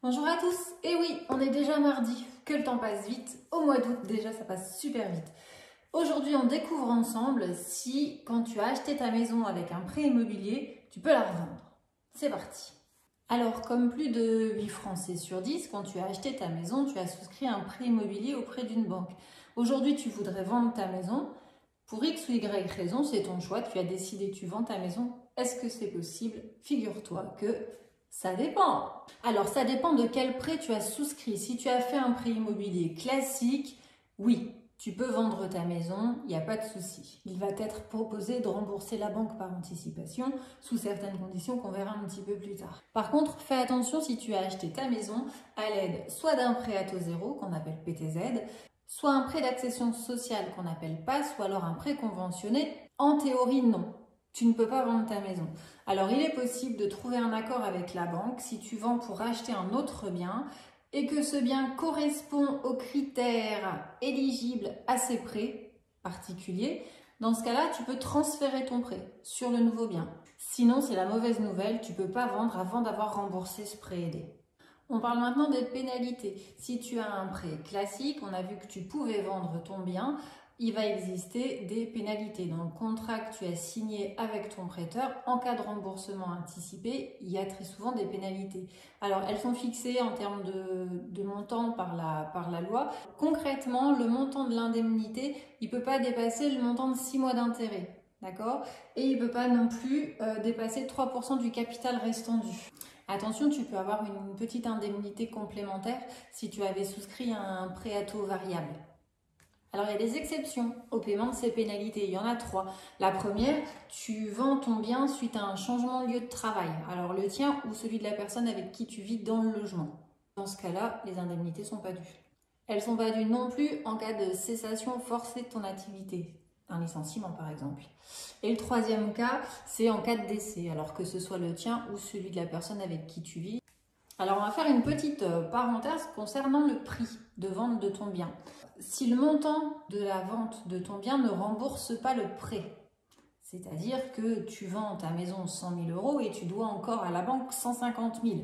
Bonjour à tous, et oui, on est déjà mardi, que le temps passe vite, au mois d'août déjà ça passe super vite. Aujourd'hui on découvre ensemble si quand tu as acheté ta maison avec un prêt immobilier, tu peux la revendre. C'est parti. Alors comme plus de 8 Français sur 10, quand tu as acheté ta maison, tu as souscrit un prêt immobilier auprès d'une banque. Aujourd'hui tu voudrais vendre ta maison, pour X ou Y raison, c'est ton choix, tu as décidé que tu vends ta maison. Est-ce que c'est possible? Figure-toi que ça dépend. Alors, ça dépend de quel prêt tu as souscrit. Si tu as fait un prêt immobilier classique, oui, tu peux vendre ta maison, il n'y a pas de souci. Il va t'être proposé de rembourser la banque par anticipation, sous certaines conditions qu'on verra un petit peu plus tard. Par contre, fais attention si tu as acheté ta maison à l'aide soit d'un prêt à taux zéro, qu'on appelle PTZ, soit un prêt d'accession sociale qu'on appelle PAS, ou alors un prêt conventionné. En théorie, non. Tu ne peux pas vendre ta maison. Alors, il est possible de trouver un accord avec la banque si tu vends pour acheter un autre bien et que ce bien correspond aux critères éligibles à ces prêts particuliers. Dans ce cas-là, tu peux transférer ton prêt sur le nouveau bien. Sinon, c'est la mauvaise nouvelle, tu ne peux pas vendre avant d'avoir remboursé ce prêt aidé. On parle maintenant des pénalités. Si tu as un prêt classique, on a vu que tu pouvais vendre ton bien, il va exister des pénalités. Dans le contrat que tu as signé avec ton prêteur, en cas de remboursement anticipé, il y a très souvent des pénalités. Alors, elles sont fixées en termes de montant par la loi. Concrètement, le montant de l'indemnité, il ne peut pas dépasser le montant de 6 mois d'intérêt. D'accord? Et il ne peut pas non plus dépasser 3% du capital restant dû. Attention, tu peux avoir une petite indemnité complémentaire si tu avais souscrit un prêt à taux variable. Alors, il y a des exceptions au paiement de ces pénalités. Il y en a 3. La première, tu vends ton bien suite à un changement de lieu de travail. Alors, le tien ou celui de la personne avec qui tu vis dans le logement. Dans ce cas-là, les indemnités ne sont pas dues. Elles ne sont pas dues non plus en cas de cessation forcée de ton activité. Un licenciement par exemple. Et le troisième cas, c'est en cas de décès, alors que ce soit le tien ou celui de la personne avec qui tu vis. Alors on va faire une petite parenthèse concernant le prix de vente de ton bien. Si le montant de la vente de ton bien ne rembourse pas le prêt, c'est-à-dire que tu vends ta maison 100 000 € et tu dois encore à la banque 150 000,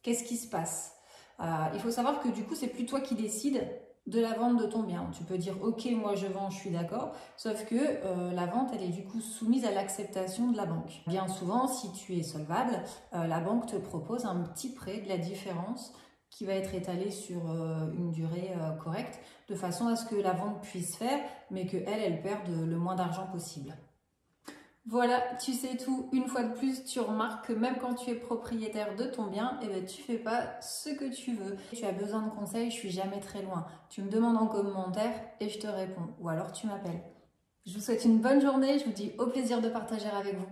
qu'est-ce qui se passe? Il faut savoir que du coup, c'est plus toi qui décides de la vente de ton bien. Tu peux dire ok, moi je vends, je suis d'accord, sauf que la vente elle est du coup soumise à l'acceptation de la banque. Bien souvent, si tu es solvable, la banque te propose un petit prêt de la différence qui va être étalé sur une durée correcte, de façon à ce que la vente puisse faire, mais qu'elle perde le moins d'argent possible. Voilà, tu sais tout. Une fois de plus, tu remarques que même quand tu es propriétaire de ton bien, eh ben, tu fais pas ce que tu veux. Tu as besoin de conseils, je suis jamais très loin. Tu me demandes en commentaire et je te réponds. Ou alors tu m'appelles. Je vous souhaite une bonne journée, je vous dis au plaisir de partager avec vous.